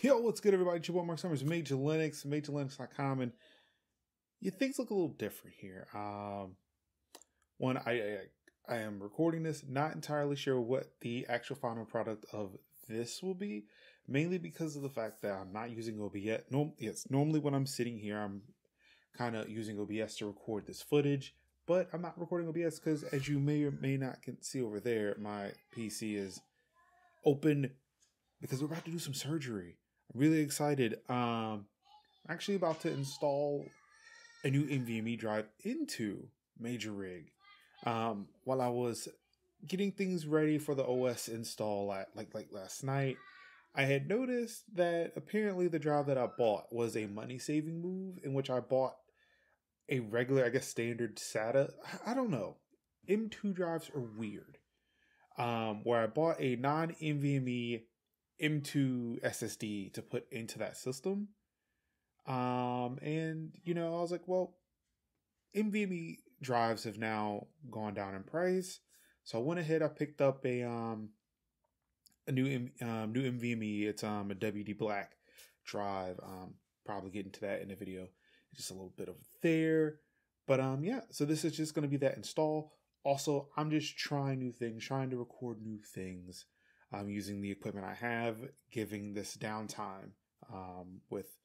Yo, what's good, everybody? It's your boy Mark Summers, Major Linux, MajorLinux.com, and things look a little different here. One, I am recording this, not entirely sure what the actual final product of this will be, mainly because of the fact that I'm not using OBS. Normally when I'm sitting here, I'm kind of using OBS to record this footage, but I'm not recording OBS because, as you may or may not can see over there, my PC is open because we're about to do some surgery. I'm really excited. I'm actually about to install a new NVMe drive into MajorRig. While I was getting things ready for the OS install like last night, I had noticed that apparently the drive that I bought was a money-saving move, in which I bought a regular, I guess, standard SATA. I don't know. M2 drives are weird. Where I bought a non-NVMe M2 SSD to put into that system. And I was like, well, NVMe drives have now gone down in price. So I went ahead, I picked up a new NVMe. It's a WD Black drive. Probably get into that in the video. Just a little bit of there. But yeah, so this is just going to be that install. Also, I'm just trying new things, trying to record new things. I'm using the equipment I have, giving this downtime with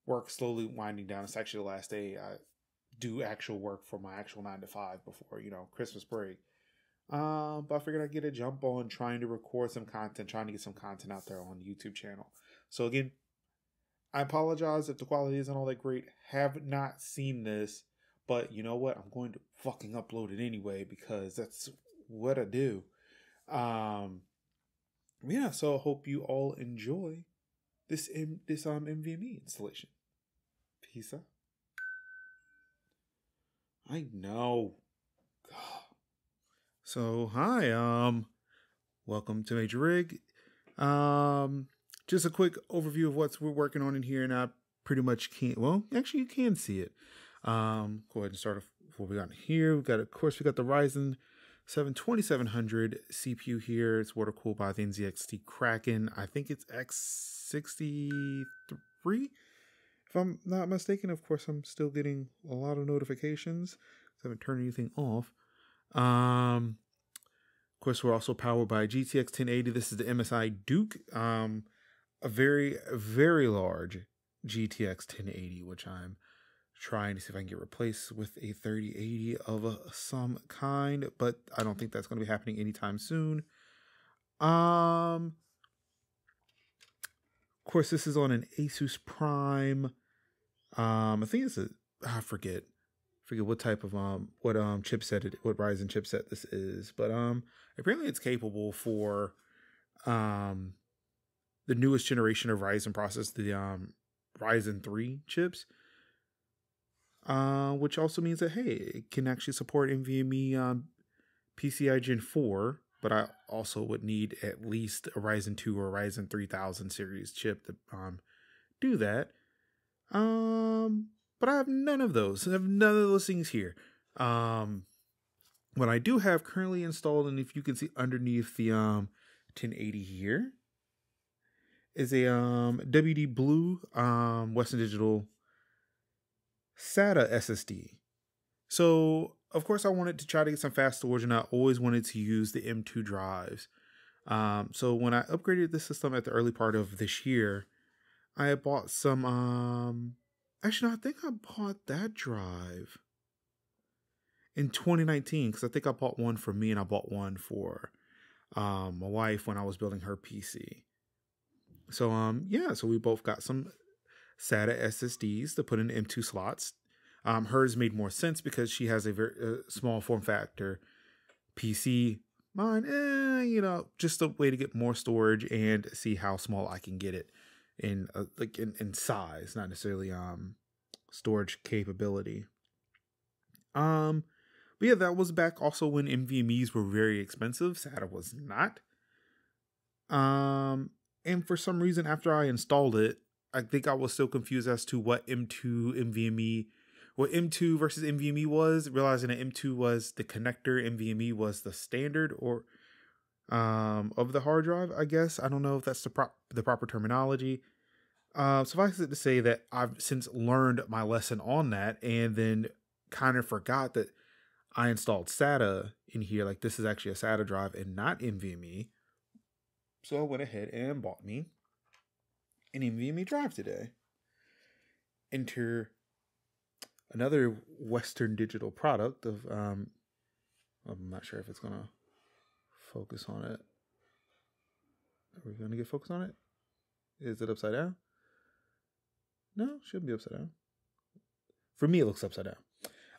work slowly winding down. It's actually the last day I do actual work for my actual 9 to 5 before, Christmas break. But I figured I'd get a jump on trying to record some content, trying to get some content out there on the YouTube channel. So again, I apologize if the quality isn't all that great. Have not seen this, but you know what? I'm going to fucking upload it anyway because that's what I do. Yeah, so I hope you all enjoy this NVMe installation. Peace out. I know. So hi, welcome to MajorRig. Just a quick overview of what we're working on in here, and I pretty much can't. Well, actually, you can see it. Go ahead and start off what we got here. We got the Ryzen 7 2700 CPU here. It's water cooled by the NZXT Kraken. I think it's X63, if I'm not mistaken. Of course, I'm still getting a lot of notifications. I haven't turned anything off. Of course, we're also powered by GTX 1080. This is the MSI Duke. A very, very large GTX 1080, which I'm trying to see if I can get replaced with a 3080 of some kind, but I don't think that's going to be happening anytime soon. Of course, this is on an Asus Prime. I think it's I forget what type of what chipset what Ryzen chipset this is, but apparently it's capable for the newest generation of Ryzen processors, the Ryzen 3 chips. Which also means that, hey, it can actually support NVMe PCI Gen 4, but I also would need at least a Ryzen 2 or Ryzen 3000 series chip to do that. But I have none of those. I have none of those things here. What I do have currently installed, and if you can see underneath the 1080 here, is a WD Blue Western Digital SATA SSD. So, of course, I wanted to try to get some fast storage, and I always wanted to use the M2 drives. So when I upgraded the system at the early part of this year, I had bought some, actually, no, I think I bought that drive in 2019, because I think I bought one for me and I bought one for my wife when I was building her PC. So, yeah, so we both got some SATA SSDs to put in M2 slots. Hers made more sense because she has a very small form factor PC. Mine, just a way to get more storage and see how small I can get it in in size, not necessarily storage capability. But yeah, that was back also when NVMe's were very expensive. SATA was not. And for some reason, after I installed it, I think I was still confused as to what M2 versus NVMe was, realizing that M2 was the connector, NVMe was the standard or of the hard drive, I guess. I don't know if that's the proper terminology. Suffice it to say that I've since learned my lesson on that, and then kind of forgot that I installed SATA in here. Like, this is actually a SATA drive and not NVMe. So I went ahead and bought me an NVMe drive today. Enter another Western Digital product of, I'm not sure if it's going to focus on it. Are we going to get focus on it? Is it upside down? No, shouldn't be upside down. For me, it looks upside down.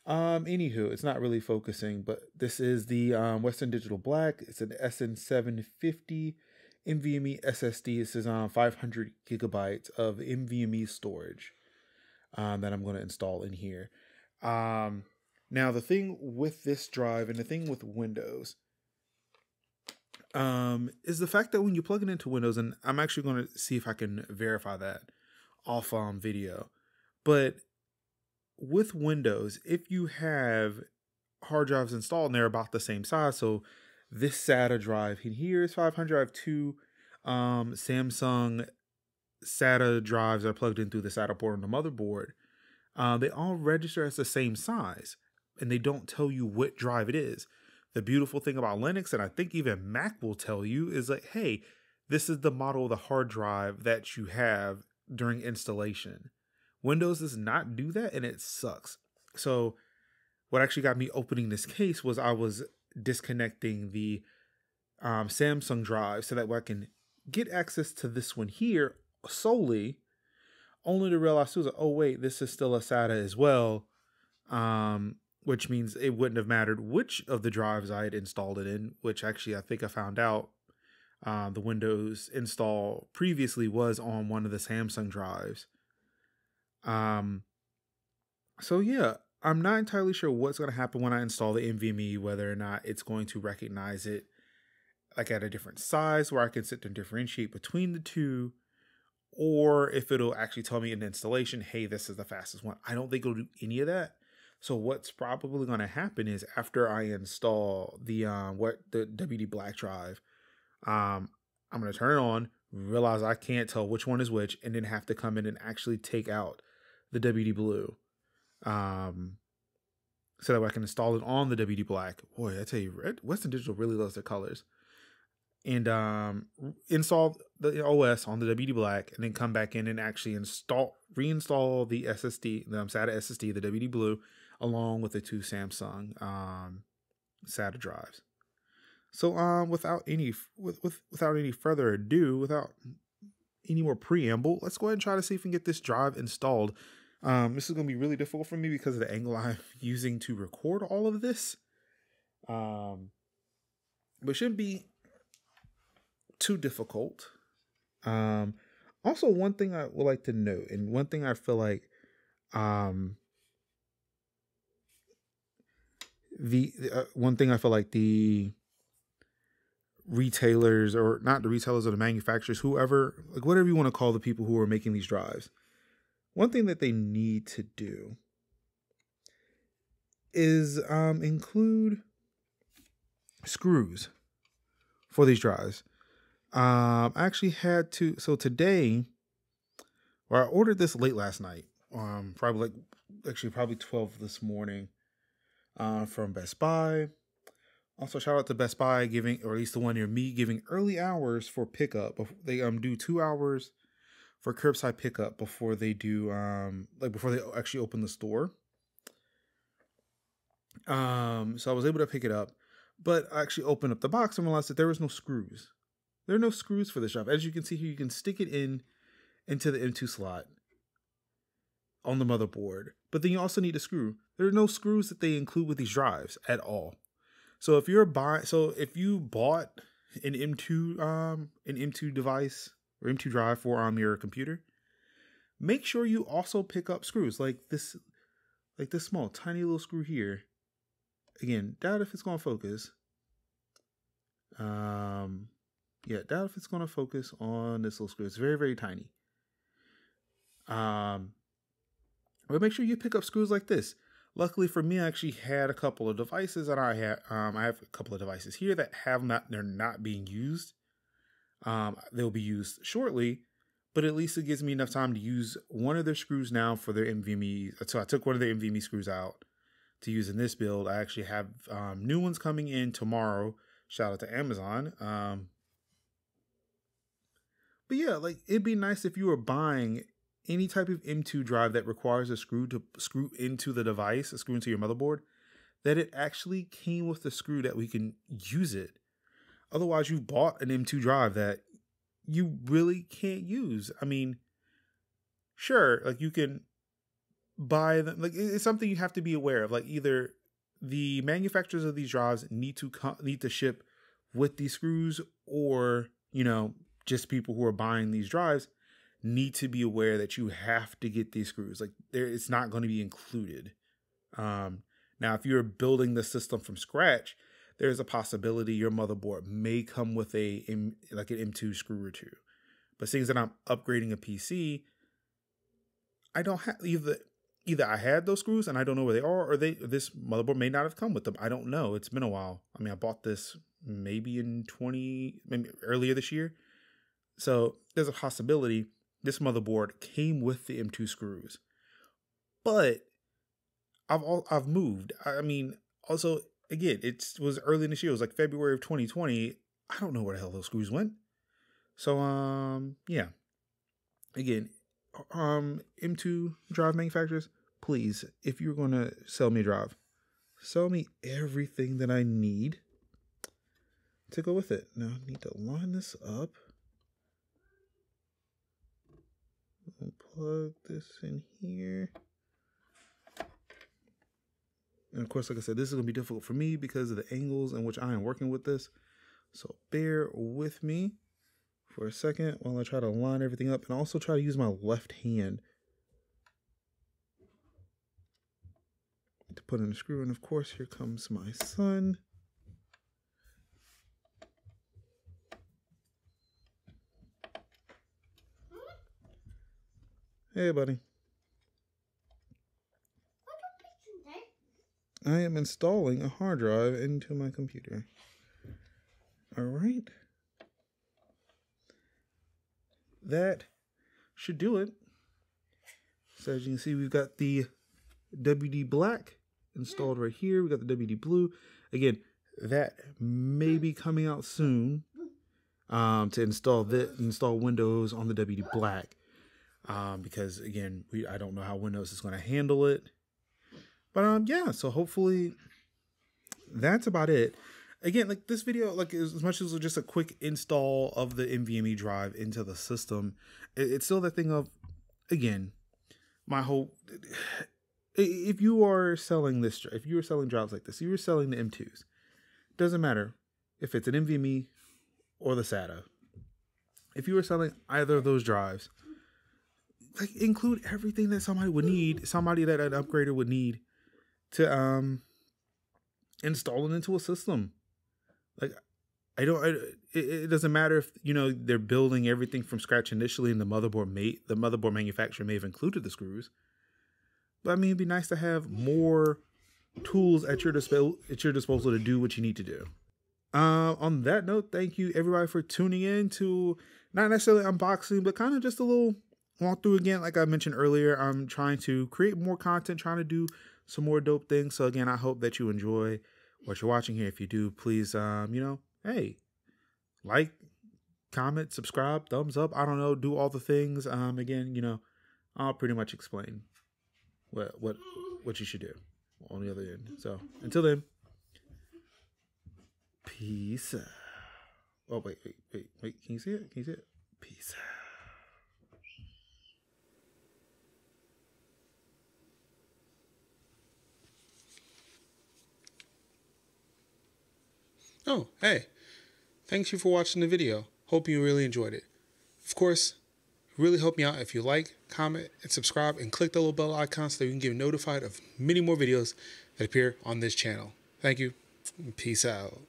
Anywho, it's not really focusing, but this is the Western Digital Black. It's an SN750 NVMe SSD. This is 500 gigabytes of NVMe storage that I'm going to install in here. Now, the thing with this drive and the thing with Windows is the fact that when you plug it into Windows, and I'm actually going to see if I can verify that off video, but with Windows, if you have hard drives installed and they're about the same size, so this SATA drive in here is 500. I have two Samsung SATA drives that are plugged in through the SATA port on the motherboard. They all register as the same size, and they don't tell you what drive it is. The beautiful thing about Linux, and I think even Mac will tell you, is like, hey, this is the model of the hard drive that you have during installation. Windows does not do that, and it sucks. So what actually got me opening this case was I was disconnecting the Samsung drive so that way I can get access to this one here solely, only to realize, oh wait, this is still a SATA as well, which means it wouldn't have mattered which of the drives I had installed it in, which actually I think I found out the Windows install previously was on one of the Samsung drives. So yeah, I'm not entirely sure what's going to happen when I install the NVMe, whether or not it's going to recognize it like at a different size where I can sit and differentiate between the two, or if it'll actually tell me in installation, hey, this is the fastest one. I don't think it'll do any of that. So what's probably going to happen is after I install the WD Black drive, I'm going to turn it on, realize I can't tell which one is which, and then have to come in and actually take out the WD Blue, so that I can install it on the WD Black. Boy, I tell you, Western Digital really loves their colors. And install the OS on the WD Black, and then come back in and actually reinstall the SSD, the SATA SSD, the WD Blue, along with the two Samsung SATA drives. So without any further ado, without any more preamble, let's go ahead and try to see if we can get this drive installed. This is going to be really difficult for me because of the angle I'm using to record all of this. But it shouldn't be too difficult. Also, one thing I would like to note, and one thing I feel like the retailers, or not the retailers, or the manufacturers, whoever, like whatever you want to call the people who are making these drives, one thing that they need to do is include screws for these drives. I actually had to, so today, or I ordered this late last night, probably 12 this morning, from Best Buy. Also, shout out to Best Buy giving, or at least the one near me, giving early hours for pickup. They do 2 hours for curbside pickup before they do, before they actually open the store. So I was able to pick it up, but I actually opened up the box and realized that there was no screws. There are no screws for this drive. As you can see here, you can stick it into the M2 slot on the motherboard, but then you also need a screw. There are no screws that they include with these drives at all. So if you bought an M2 device or M2 drive for your computer, make sure you also pick up screws like this small tiny little screw here. Again, doubt if it's going to focus. Doubt if it's going to focus on this little screw. It's very, very tiny. But make sure you pick up screws like this. Luckily for me, I actually had a couple of devices, and I have a couple of devices here that they're not being used. They'll be used shortly, but at least it gives me enough time to use one of their screws now for their NVMe. So I took one of their NVMe screws out to use in this build. I actually have new ones coming in tomorrow. Shout out to Amazon. But yeah, like it'd be nice if you were buying any type of M2 drive that requires a screw to screw into the device, a screw into your motherboard, that it actually came with the screw that we can use it. Otherwise, you've bought an M2 drive that you really can't use. I mean, sure, like you can buy them. Like it's something you have to be aware of. Like either the manufacturers of these drives need to ship with these screws, or just people who are buying these drives need to be aware that you have to get these screws. Like it's not going to be included. Now, if you're building the system from scratch, there's a possibility your motherboard may come with an M2 screw or two. But seeing that I'm upgrading a PC, I don't have either I had those screws and I don't know where they are, or this motherboard may not have come with them. I don't know. It's been a while. I mean, I bought this maybe earlier this year. So there's a possibility this motherboard came with the M2 screws. But I've moved. I mean, also, again, it was early this year. It was like February of 2020. I don't know where the hell those screws went. So, yeah. Again, M2 drive manufacturers, please, if you're going to sell me a drive, sell me everything that I need to go with it. Now, I need to line this up. I'll plug this in here. And of course, like I said, this is going to be difficult for me because of the angles in which I am working with this. So bear with me for a second while I try to line everything up, and also try to use my left hand to put in a screw. And of course, here comes my son. Hey, buddy. I am installing a hard drive into my computer. All right. That should do it. So as you can see, we've got the WD black installed right here. We got the WD blue. Again, that may be coming out soon to install Windows on the WD black. Because again, I don't know how Windows is going to handle it. But yeah, so hopefully that's about it. Again, like this video, like as much as it was just a quick install of the NVMe drive into the system, it's still that thing of, again, if you are selling this, if you are selling drives like this, you are selling the M2s, doesn't matter if it's an NVMe or the SATA. If you are selling either of those drives, like include everything that somebody that an upgrader would need to install it into a system. Like it doesn't matter if they're building everything from scratch initially, and the motherboard manufacturer may have included the screws. But I mean, it'd be nice to have more tools at your disposal to do what you need to do. On that note, thank you everybody for tuning in to not necessarily unboxing, but kind of just a little walkthrough. Again, like I mentioned earlier, I'm trying to create more content, trying to do some more dope things. So again, I hope that you enjoy what you're watching here. If you do, please, hey, like, comment, subscribe, thumbs up. I don't know, do all the things. Again, I'll pretty much explain what you should do on the other end. So until then, peace out. Oh, wait. Can you see it? Peace out. Oh, hey, thanks you for watching the video. Hope you really enjoyed it. Of course, really help me out if you like, comment, and subscribe, and click the little bell icon so that you can get notified of many more videos that appear on this channel. Thank you. Peace out.